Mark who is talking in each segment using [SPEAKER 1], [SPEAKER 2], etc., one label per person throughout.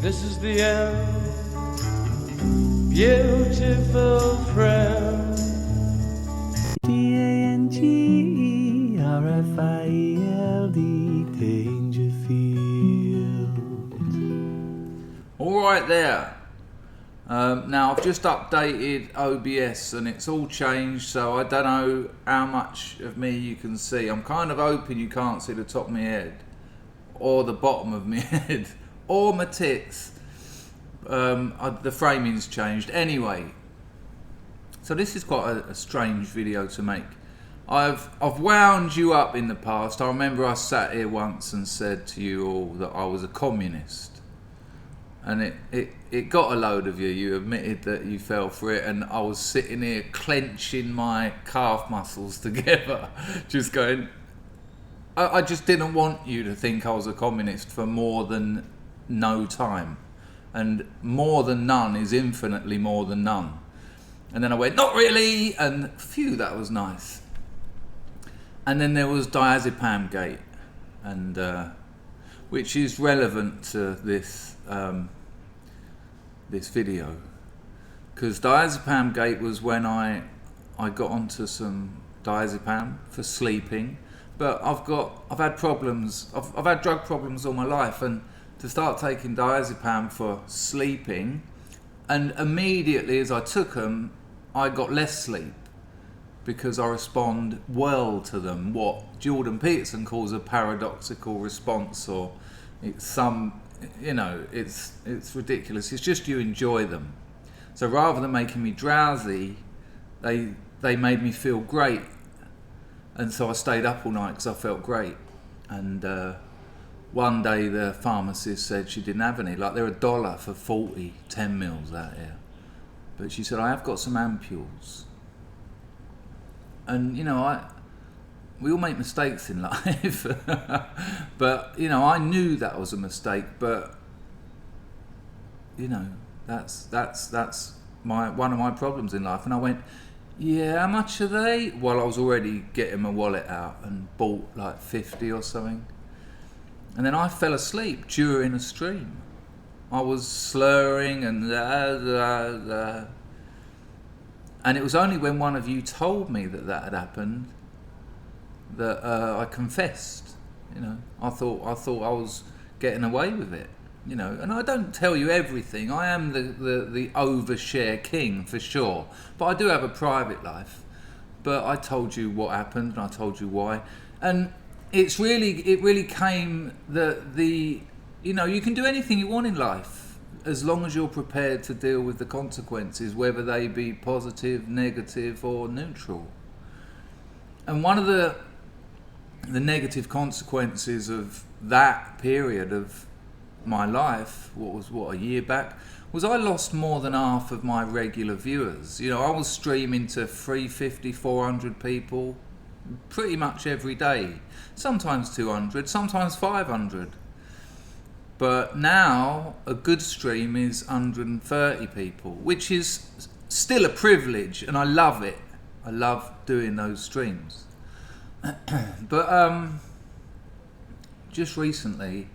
[SPEAKER 1] This is the end, beautiful friend.
[SPEAKER 2] Dangerfield, Dangerfield.
[SPEAKER 3] All right there. Now I've just updated OBS and it's all changed, so I don't know how much of me you can see. I'm kind of hoping you can't see the top of my head or the bottom of my head or my tits. The framing's changed anyway. So this is quite a strange video to make. I've wound you up in the past. I remember I sat here once and said to you all that I was a communist. And it got a load of you. You admitted that you fell for it, and I was sitting here clenching my calf muscles together, just going, I just didn't want you to think I was a communist for more than no time. And more than none is infinitely more than none. And then I went, not really, and phew, that was nice. And then there was Diazepam Gate, and which is relevant to this this video, because Diazepam Gate was when I got onto some diazepam for sleeping, but I've had problems. I've had drug problems all my life, and to start taking diazepam for sleeping, and immediately as I took them, I got less sleep because I respond well to them. What Jordan Peterson calls a paradoxical response, or it's some, you know, it's ridiculous. It's just you enjoy them. So rather than making me drowsy, they made me feel great, and so I stayed up all night because I felt great. And one day the pharmacist said she didn't have any. Like, they're $1 for 40 10 mils out here, but she said, I have got some ampules. And you know, we all make mistakes in life, but you know, I knew that was a mistake. But you know, that's one of my problems in life. And I went, yeah, how much are they? Well, I was already getting my wallet out and bought like 50 or something. And then I fell asleep during a stream. I was slurring and and it was only when one of you told me that had happened that I confessed. You know, I thought I was getting away with it. You know, and I don't tell you everything. I am the overshare king for sure, but I do have a private life. But I told you what happened, and I told you why. And it really came that you know, you can do anything you want in life as long as you're prepared to deal with the consequences, whether they be positive, negative, or neutral. And one of the negative consequences of that period of my life, a year back, was I lost more than half of my regular viewers. You know, I was streaming to 350, 400 people pretty much every day, sometimes 200, sometimes 500. But now a good stream is 130 people, which is still a privilege, and I love it. I love doing those streams. But just recently,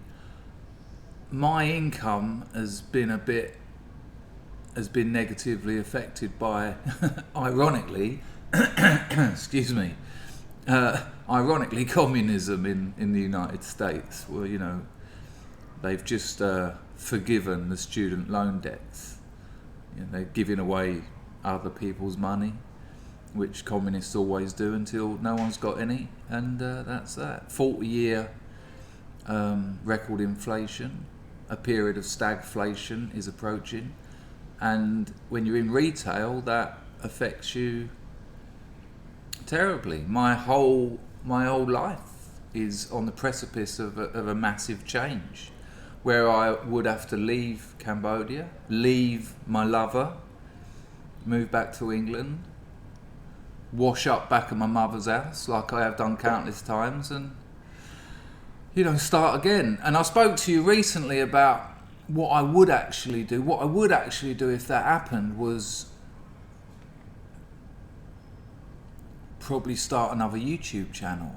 [SPEAKER 3] my income has been negatively affected by, ironically, excuse me, ironically, communism in the United States. Well, you know, they've just forgiven the student loan debts. You know, they're giving away other people's money, which communists always do until no one's got any, and that's that. 40-year record inflation, a period of stagflation is approaching, and when you're in retail, that affects you terribly. My whole life is on the precipice of a massive change, where I would have to leave Cambodia, leave my lover, move back to England, wash up back at my mother's house like I have done countless times, and you know, start again. And I spoke to you recently about what I would actually do. What I would actually do if that happened was probably start another YouTube channel,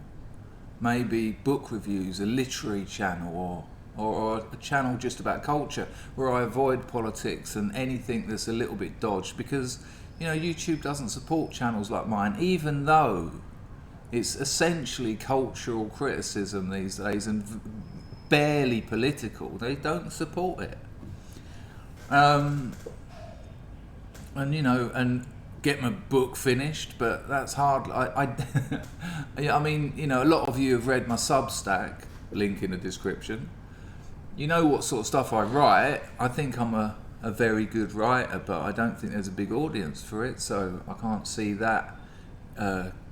[SPEAKER 3] maybe book reviews, a literary channel, or or a channel just about culture, where I avoid politics and anything that's a little bit dodged, because YouTube doesn't support channels like mine, even though it's essentially cultural criticism these days and barely political. They don't support it. And get my book finished, but that's hard. I mean, a lot of you have read my Substack, link in the description. You know what sort of stuff I write. I think I'm a very good writer, but I don't think there's a big audience for it, so I can't see that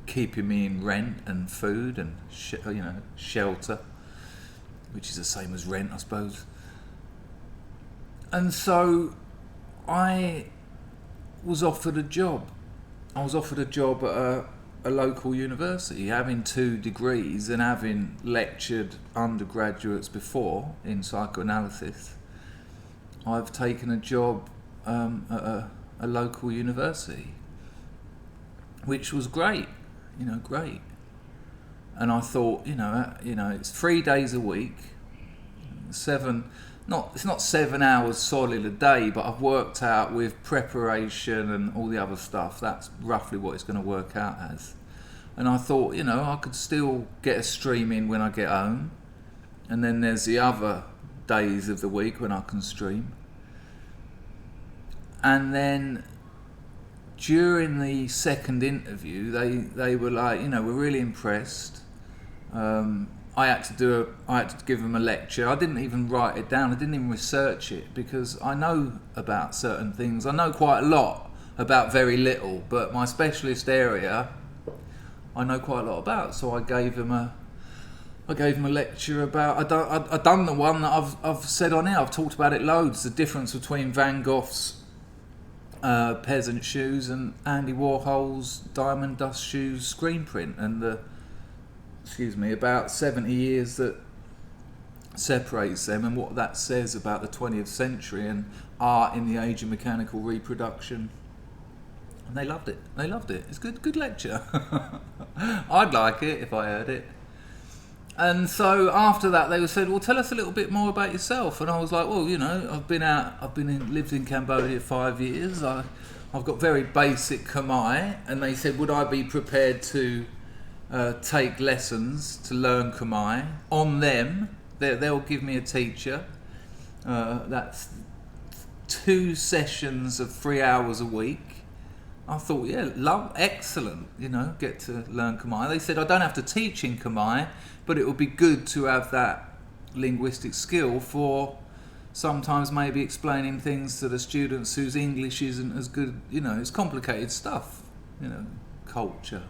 [SPEAKER 3] keeping me in rent and food and shelter, which is the same as rent, I suppose. And so I was offered a job. I was offered a job at a local university, having 2 degrees and having lectured undergraduates before in psychoanalysis. I've taken a job at a local university, which was great, great. And I thought, it's 3 days a week, it's not 7 hours solid a day, but I've worked out with preparation and all the other stuff, that's roughly what it's going to work out as. And I thought, I could still get a stream in when I get home, and then there's the other days of the week when I can stream. And then during the second interview, they were like, we're really impressed. I had to give them a lecture. I didn't even write it down. I didn't even research it, because I know about certain things. I know quite a lot about very little, but my specialist area I know quite a lot about. So I gave them a lecture about. I've done the one that I've said on here. I've talked about it loads. The difference between Van Gogh's peasant shoes and Andy Warhol's diamond dust shoes screen print, and about 70 years that separates them, and what that says about the 20th century and art in the age of mechanical reproduction. And they loved it. It's a good lecture. I'd like it if I heard it. And so after that they said, well, tell us a little bit more about yourself. And I was like, well, lived in Cambodia 5 years. I've got very basic Khmer. And they said, would I be prepared to take lessons to learn Khmer on them? They'll give me a teacher. That's 2 sessions of 3 hours a week. I thought, excellent, get to learn Khmer. They said I don't have to teach in Khmer, but it would be good to have that linguistic skill for sometimes maybe explaining things to the students whose English isn't as good. It's complicated stuff, culture.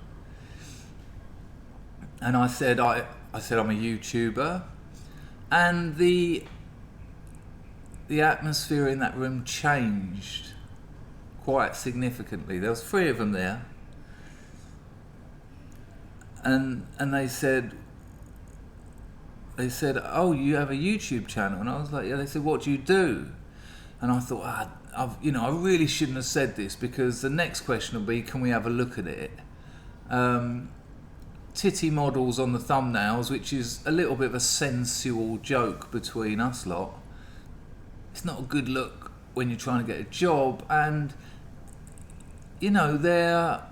[SPEAKER 3] And I said I'm a YouTuber, and the atmosphere in that room changed quite significantly. There was 3 of them there, and they said, oh, you have a YouTube channel? And I was like, yeah. They said, what do you do? And I thought, I really shouldn't have said this, because the next question will be, can we have a look at it? Titty models on the thumbnails, which is a little bit of a sensual joke between us lot. It's not a good look when you're trying to get a job, and they're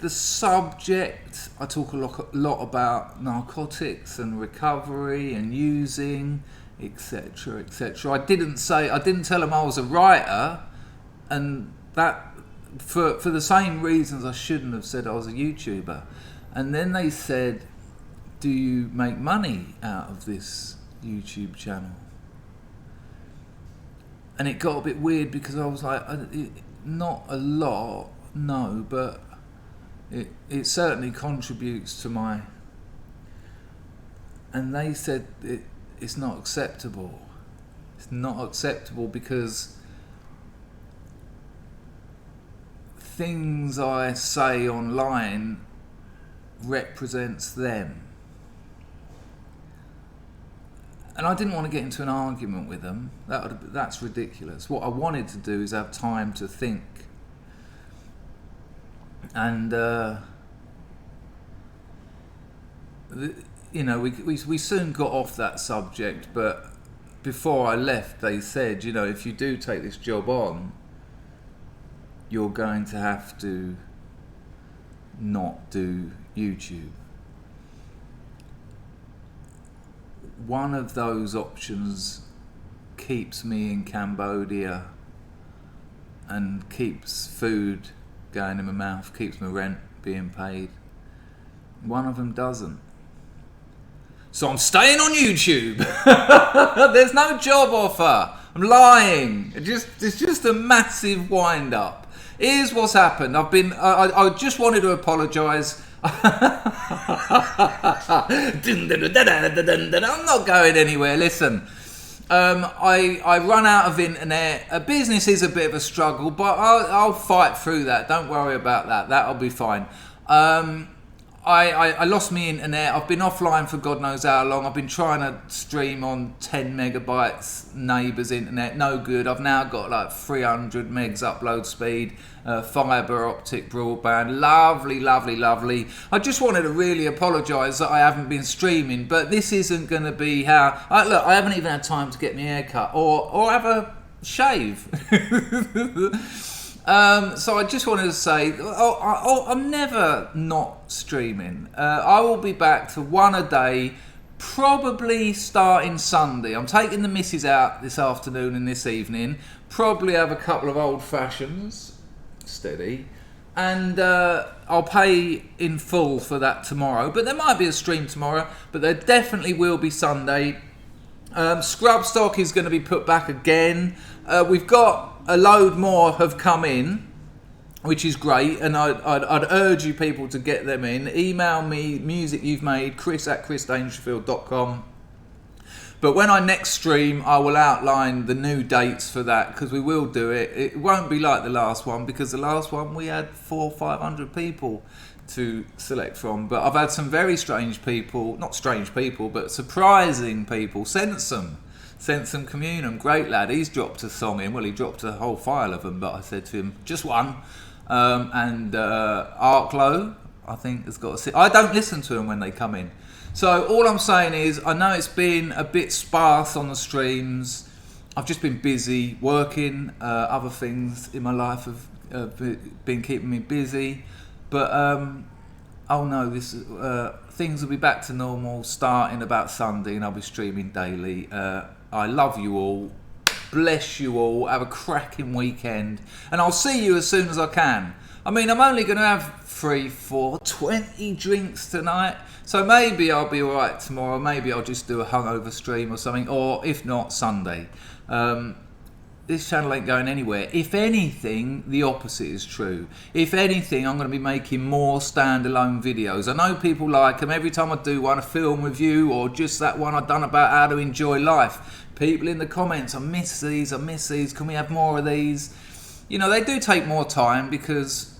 [SPEAKER 3] the subject. I talk a lot about narcotics and recovery and using, etc., etc. I didn't tell them I was a writer, and that for the same reasons I shouldn't have said I was a YouTuber. And then they said, do you make money out of this YouTube channel? And it got a bit weird, because I was like, not a lot, no, but it certainly contributes to my... And they said it's not acceptable. It's not acceptable because things I say online represents them. And I didn't want to get into an argument with them. That's ridiculous. What I wanted to do is have time to think. And you know, we soon got off that subject, but before I left, they said, you know, if you do take this job on, you're going to have to not do YouTube. One of those options keeps me in Cambodia and keeps food going in my mouth, keeps my rent being paid. One of them doesn't. So I'm staying on YouTube. There's no job offer. I'm lying. It's just a massive wind up. Here's what's happened. I just wanted to apologise. I'm not going anywhere. Listen, I run out of internet. Business is a bit of a struggle, but I'll fight through that. Don't worry about that. That'll be fine. I lost my internet. I've been offline for God knows how long. I've been trying to stream on 10 megabytes neighbour's internet. No good. I've now got like 300 megs upload speed, fibre optic broadband. Lovely, lovely, lovely. I just wanted to really apologise that I haven't been streaming, but this isn't going to be how... Look, I haven't even had time to get my hair cut or have a shave. So I just wanted to say, I'm never not streaming. I will be back to one a day, probably starting Sunday. I'm taking the missus out this afternoon and this evening. Probably have a couple of old fashions, steady, and I'll pay in full for that tomorrow. But there might be a stream tomorrow, but there definitely will be Sunday. SUBSTACK is going to be put back again. We've got a load more have come in, which is great, and I'd urge you people to get them in. Email me music you've made, chris@chrisdangerfield.com. But when I next stream, I will outline the new dates for that, because we will do it. It won't be like the last one, because the last one we had 400 or 500 people to select from. But I've had some very strange people, not strange people, but surprising people. Sensum Communum, great lad. He's dropped a song in. Well, he dropped a whole file of them, but I said to him, just one. And Arklow, I think, has got a... I don't listen to them when they come in. So all I'm saying is, I know it's been a bit sparse on the streams. I've just been busy working. Other things in my life have been keeping me busy. But, oh no, things will be back to normal starting about Sunday, and I'll be streaming daily. I love you all. Bless you all. Have a cracking weekend. And I'll see you as soon as I can. I mean, I'm only going to have 3, 4, 20 drinks tonight. So maybe I'll be alright tomorrow. Maybe I'll just do a hungover stream or something. Or if not, Sunday. This channel ain't going anywhere. If anything, the opposite is true. If anything, I'm going to be making more standalone videos. I know people like them. Every time I do one, a film review, or just that one I've done about how to enjoy life. People in the comments, I miss these, can we have more of these? You know, they do take more time because,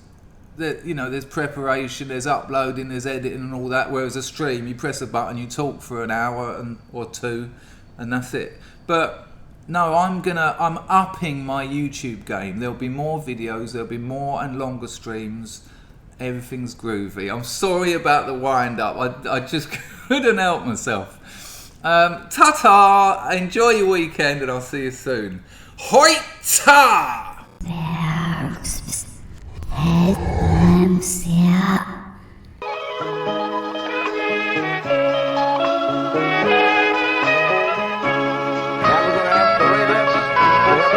[SPEAKER 3] you know, there's preparation, there's uploading, there's editing and all that. Whereas a stream, you press a button, you talk for an hour or two, and that's it. But no, I'm upping my YouTube game. There'll be more videos, there'll be more and longer streams. Everything's groovy. I'm sorry about the wind up. I just couldn't help myself. Ta-ta! Enjoy your weekend, and I'll see you soon. Hoi-ta!
[SPEAKER 4] Hãy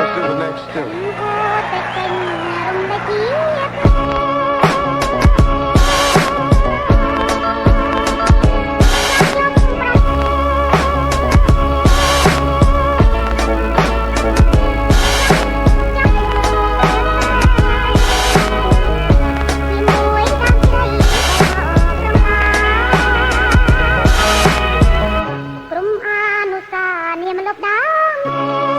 [SPEAKER 4] subscribe cho kênh Ghiền Mì Gõ để không bỏ lỡ